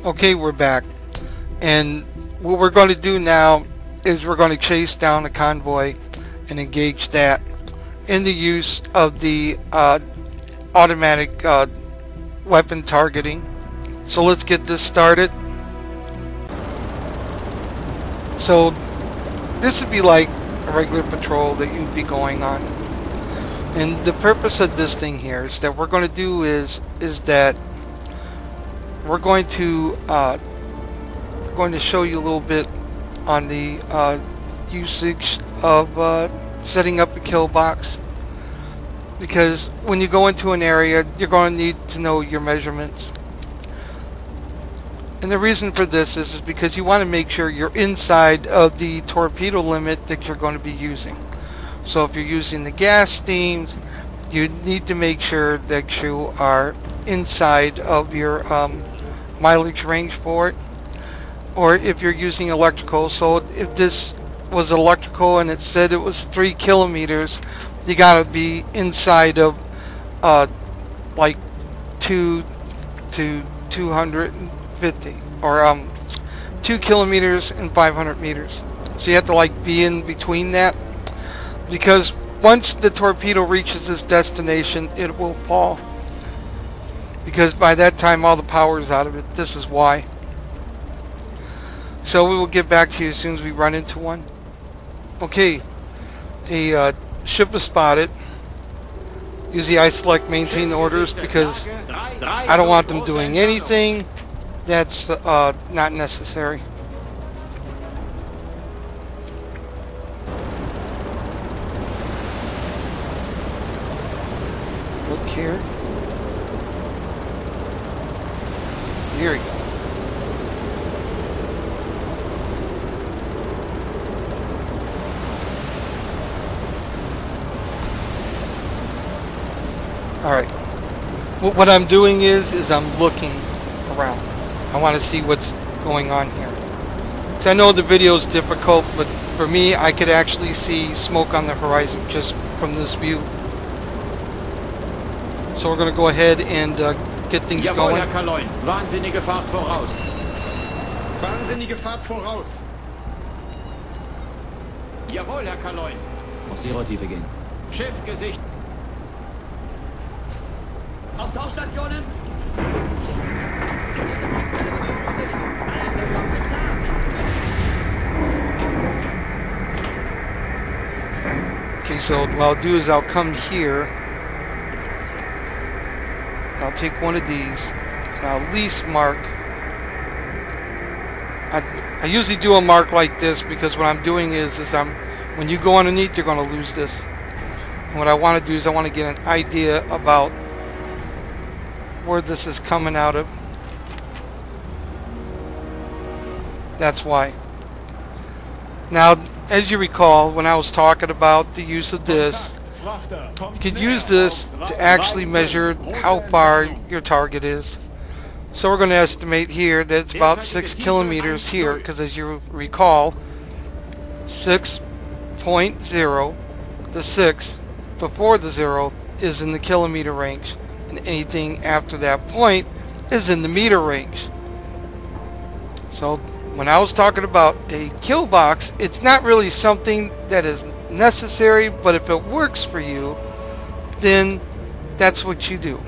Okay, we're back, and what we're going to do now is we're going to chase down the convoy and engage that in the use of the automatic weapon targeting. So let's get this started. So this would be like a regular patrol that you'd be going on, and the purpose of this thing here is that we're going to do is that we're going to show you a little bit on the usage of setting up a kill box, because when you go into an area you're going to need to know your measurements, and the reason for this is because you want to make sure you're inside of the torpedo limit that you're going to be using. So if you're using the gas steams, you need to make sure that you are inside of your mileage range for it. Or if you're using electrical, so if this was electrical and it said it was 3 kilometers, you gotta be inside of like 2 to 250, or 2 kilometers and 500 meters. So you have to like be in between that, because once the torpedo reaches its destination it will fall, because by that time all the power is out of it. This is why. So we will get back to you as soon as we run into one. Okay, a ship is spotted. Usually I select maintain orders because I don't want them doing anything that's not necessary. Look here. Here we go. Alright. What I'm doing is I'm looking around. I want to see what's going on here. So I know the video is difficult, but for me I could actually see smoke on the horizon just from this view. So we're going to go ahead and get things Jawohl, going. Herr Kaloin. Wahnsinnige Fahrt voraus. Wahnsinnige Fahrt voraus. Jawohl, Herr Kaloin. Auf Zero-Tiefe gehen. Schiff gesichtet. Auf Tauchstationen! Okay, so what I'll do is I'll come here. I'll take one of these and I'll at least mark. I usually do a mark like this because what I'm doing is when you go underneath you're going to lose this. And what I want to do is I want to get an idea about where this is coming out of. That's why. Now, as you recall, when I was talking about the use of this, you could use this to actually measure how far your target is. So we're going to estimate here that it's about 6 kilometers here, because as you recall, 6.0, the 6 before the 0 is in the kilometer range, and anything after that point is in the meter range. So when I was talking about a kill box, it's not really something that is necessary, but if it works for you, then that's what you do.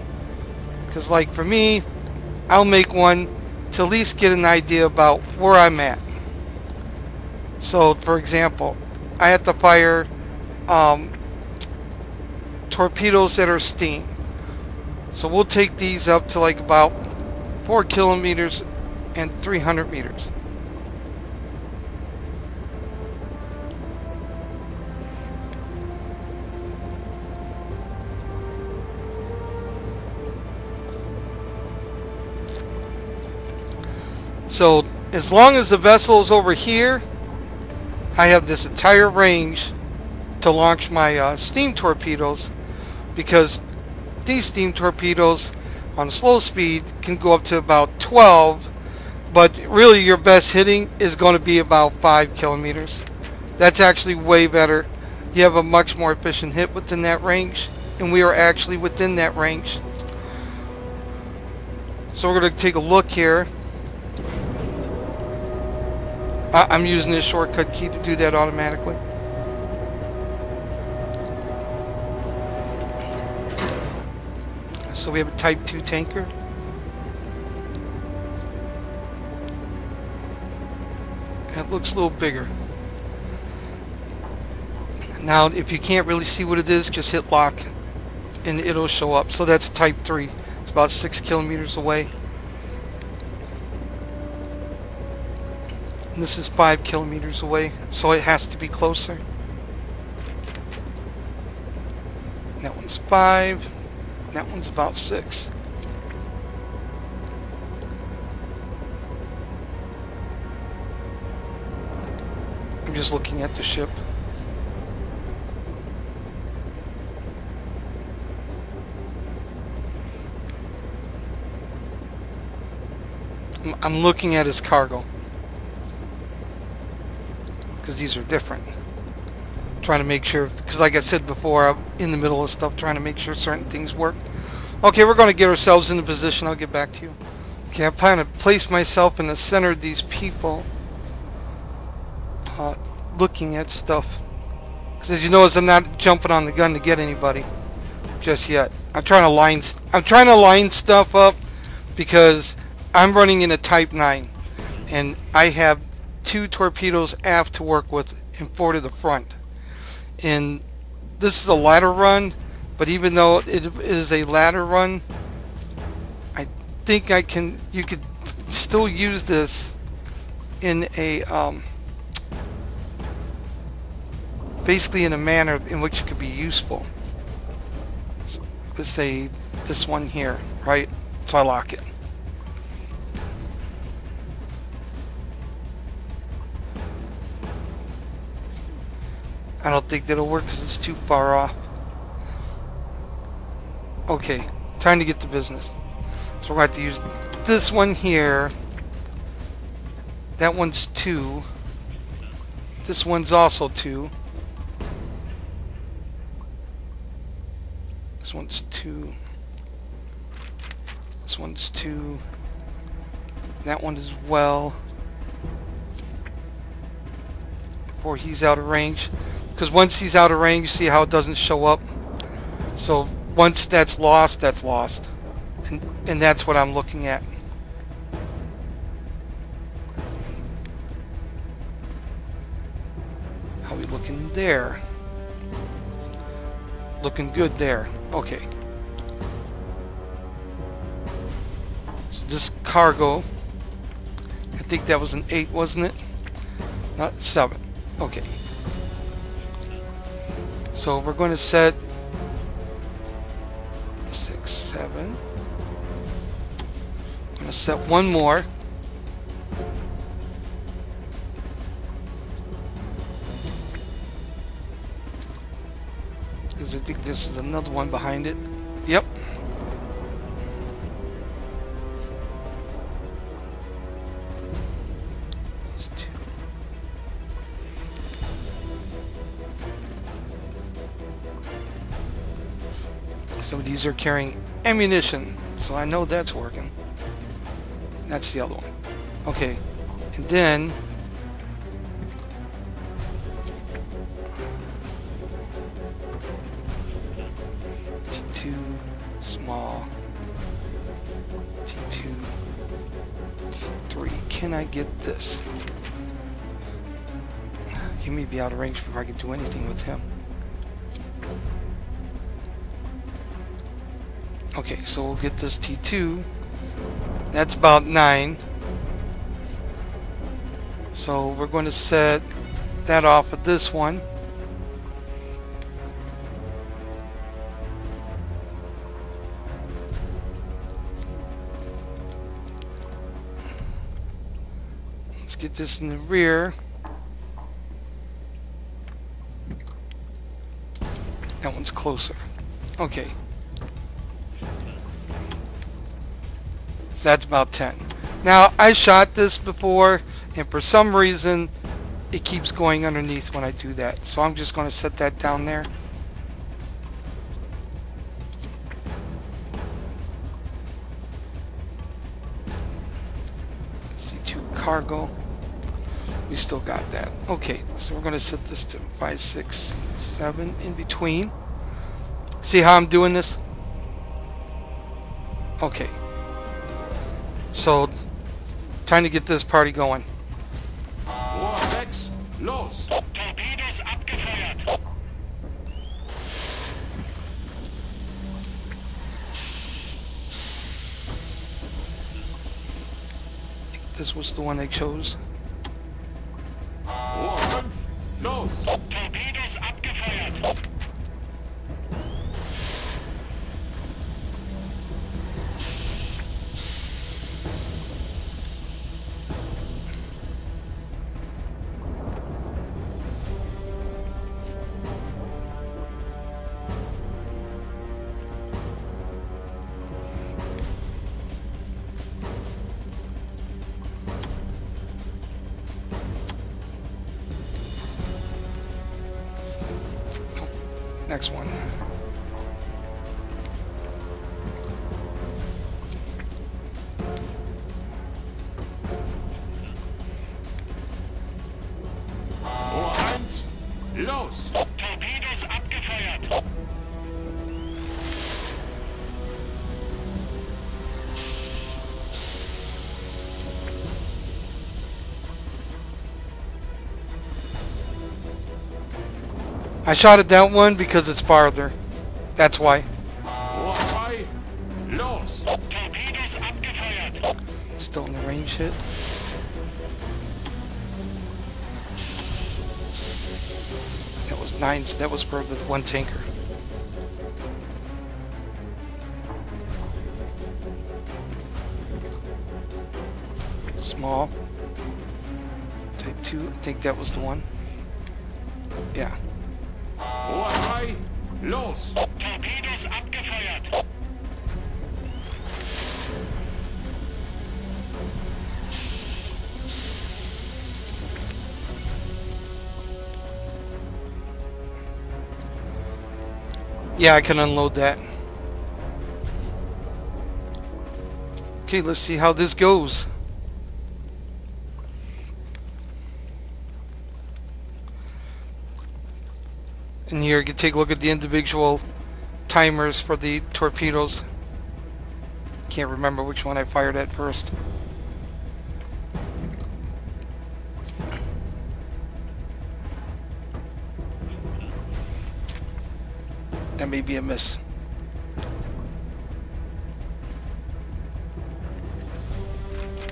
Because like for me, I'll make one to at least get an idea about where I'm at. So for example, I have to fire torpedoes that are steam. So we'll take these up to like about 4 kilometers and 300 meters. So as long as the vessel is over here, I have this entire range to launch my steam torpedoes, because these steam torpedoes on slow speed can go up to about 12, but really your best hitting is going to be about 5 kilometers. That's actually way better. You have a much more efficient hit within that range, and we are actually within that range. So we're going to take a look here. I'm using this shortcut key to do that automatically. So we have a Type 2 tanker. It looks a little bigger. Now, if you can't really see what it is, just hit lock and it'll show up. So that's Type 3. It's about 6 kilometers away. And this is 5 kilometers away, so it has to be closer. That one's 5. That one's about 6. I'm just looking at the ship. I'm looking at his cargo, because these are different. Trying to make sure, because like I said before, I'm in the middle of stuff trying to make sure certain things work. Okay, we're going to get ourselves in a position. I'll get back to you. Okay, I'm trying to place myself in the center of these people looking at stuff. Because as you notice, I'm not jumping on the gun to get anybody just yet. I'm trying to line stuff up because I'm running in a Type 9 and I have 2 torpedoes aft to work with and 4 to the front. And this is a ladder run, but even though it is a ladder run, I think you could still use this in a basically in a manner in which it could be useful. So let's say this one here, right? So I lock it. I don't think that'll work because it's too far off. Okay, time to get to business. So we're going to have to use this one here. That one's 2. This one's also 2. This one's 2. This one's 2. That one as well. Before he's out of range. Because once he's out of range, see how it doesn't show up? So once that's lost, that's lost. And that's what I'm looking at. How are we looking there? Looking good there. Okay. So this cargo, I think that was an 8, wasn't it? Not 7. Okay. So we're going to set 6, 7. I'm going to set one more. Because I think this is another one behind it. Yep. Some of these are carrying ammunition, so I know that's working. That's the other one. Okay, and then T2 small, T2, T3. Can I get this? He may be out of range before I can do anything with him. Okay, so we'll get this T2. That's about 9. So we're going to set that off of this one. Let's get this in the rear. That one's closer. Okay. That's about 10. Now, I shot this before, and for some reason, it keeps going underneath when I do that. So I'm just going to set that down there. C2 cargo. We still got that. Okay, so we're going to set this to 5, 6, 7 in between. See how I'm doing this? Okay. So, time to get this party going. Rohr 6, los! Torpedos abgefeuert. This was the one I chose. Rohr 5, los! Torpedos abgefeuert. Next one. Rohr 1, los! Torpedos abgefeuert. I shot at that one because it's farther. That's why. Rohr 2, los! Torpedos abgefeuert. Still in the range hit. That was 9. That was for the one tanker. Small. Type 2. I think that was the one. Yeah. Rohr 3, los! Torpedos abgefeuert. Yeah, I can unload that. Okay, let's see how this goes. And here you can take a look at the individual timers for the torpedoes. Can't remember which one I fired at first. That may be a miss.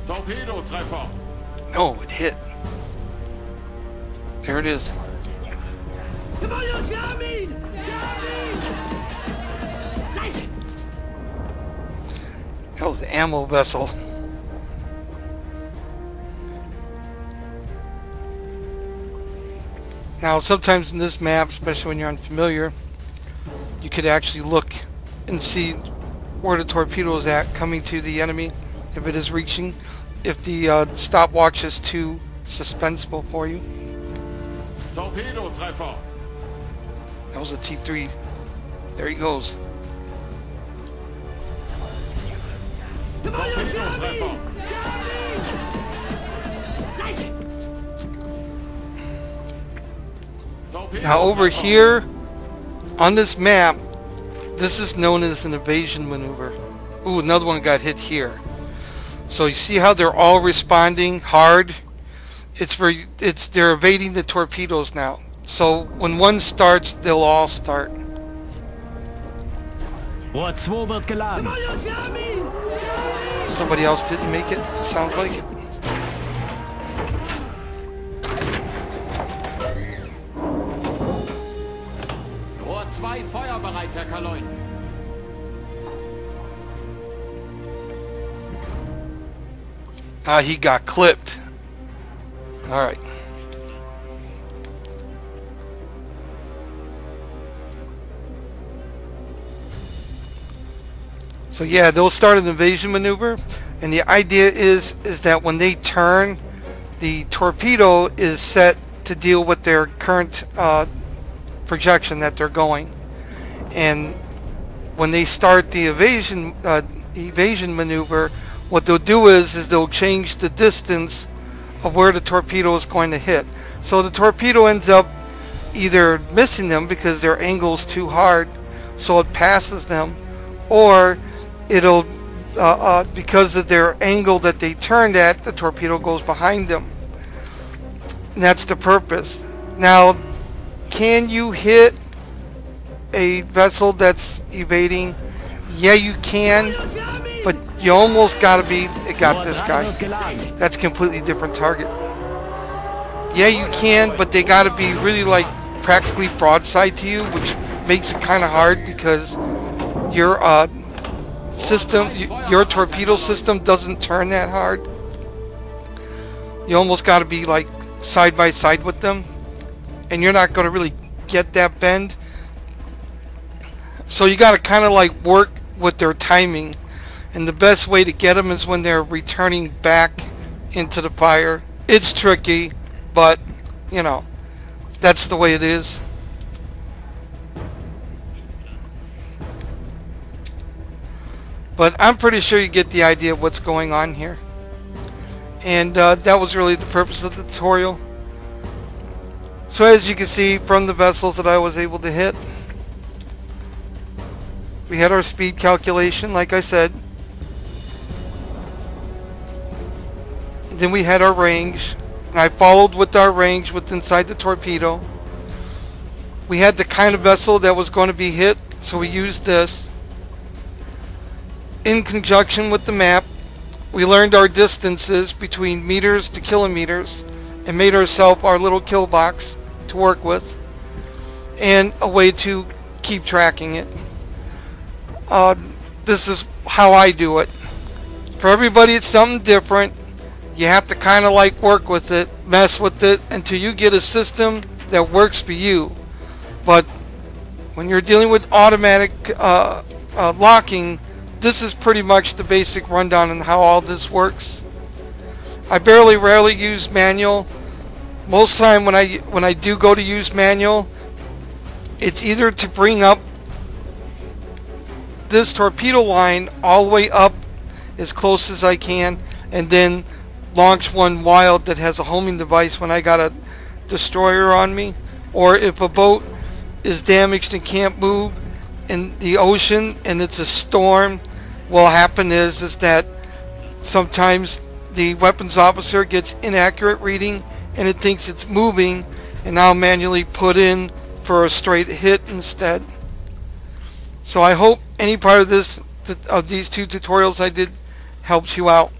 Torpedotreffer! No, it hit. There it is. That was the ammo vessel. Now, sometimes in this map, especially when you're unfamiliar, you could actually look and see where the torpedo is at coming to the enemy, if it is reaching, if the stopwatch is too suspenseful for you. Torpedotreffer! That was a T3. There he goes. Torpedotreffer! Now over here on this map, this is known as an evasion maneuver. Ooh, another one got hit here. So you see how they're all responding hard? They're evading the torpedoes now. So when one starts, they'll all start. Rohr 2 wird geladen. Somebody else didn't make it. Sounds like it. Rohr 2 feuerbereit, Herr Kaloin. Ah, he got clipped. Alright. So yeah, they'll start an invasion maneuver, and the idea is that when they turn, the torpedo is set to deal with their current projection that they're going, and when they start the evasion maneuver, what they'll do is they'll change the distance of where the torpedo is going to hit. So the torpedo ends up either missing them because their angle's too hard, so it passes them, or it'll because of their angle that they turned at, the torpedo goes behind them. And that's the purpose. Now, can you hit a vessel that's evading? Yeah, you can, but you almost gotta be, it got this guy. That's a completely different target. Yeah, you can, but they gotta be really like practically broadside to you, which makes it kind of hard because your system, your torpedo system doesn't turn that hard. You almost gotta be like side by side with them, and you're not gonna really get that bend. So you gotta kind of like work with their timing, and the best way to get them is when they're returning back into the fire. It's tricky, but you know, that's the way it is. But I'm pretty sure you get the idea of what's going on here, and that was really the purpose of the tutorial. So as you can see from the vessels that I was able to hit, we had our speed calculation, like I said. Then we had our range. And I followed with our range with inside the torpedo. We had the kind of vessel that was going to be hit, so we used this. In conjunction with the map, we learned our distances between meters to kilometers and made ourselves our little kill box to work with, and a way to keep tracking it. This is how I do it. For everybody it's something different. You have to kind of like work with it, mess with it until you get a system that works for you. But when you're dealing with automatic locking, this is pretty much the basic rundown on how all this works. I rarely use manual. Most of the time when I do go to use manual, it's either to bring up this torpedo line all the way up as close as I can, and then launch one wild that has a homing device when I got a destroyer on me. Or if a boat is damaged and can't move in the ocean and it's a storm, what will happen is that sometimes the weapons officer gets inaccurate reading and it thinks it's moving, and I'll manually put in for a straight hit instead. So I hope any part of these two tutorials I did helps you out.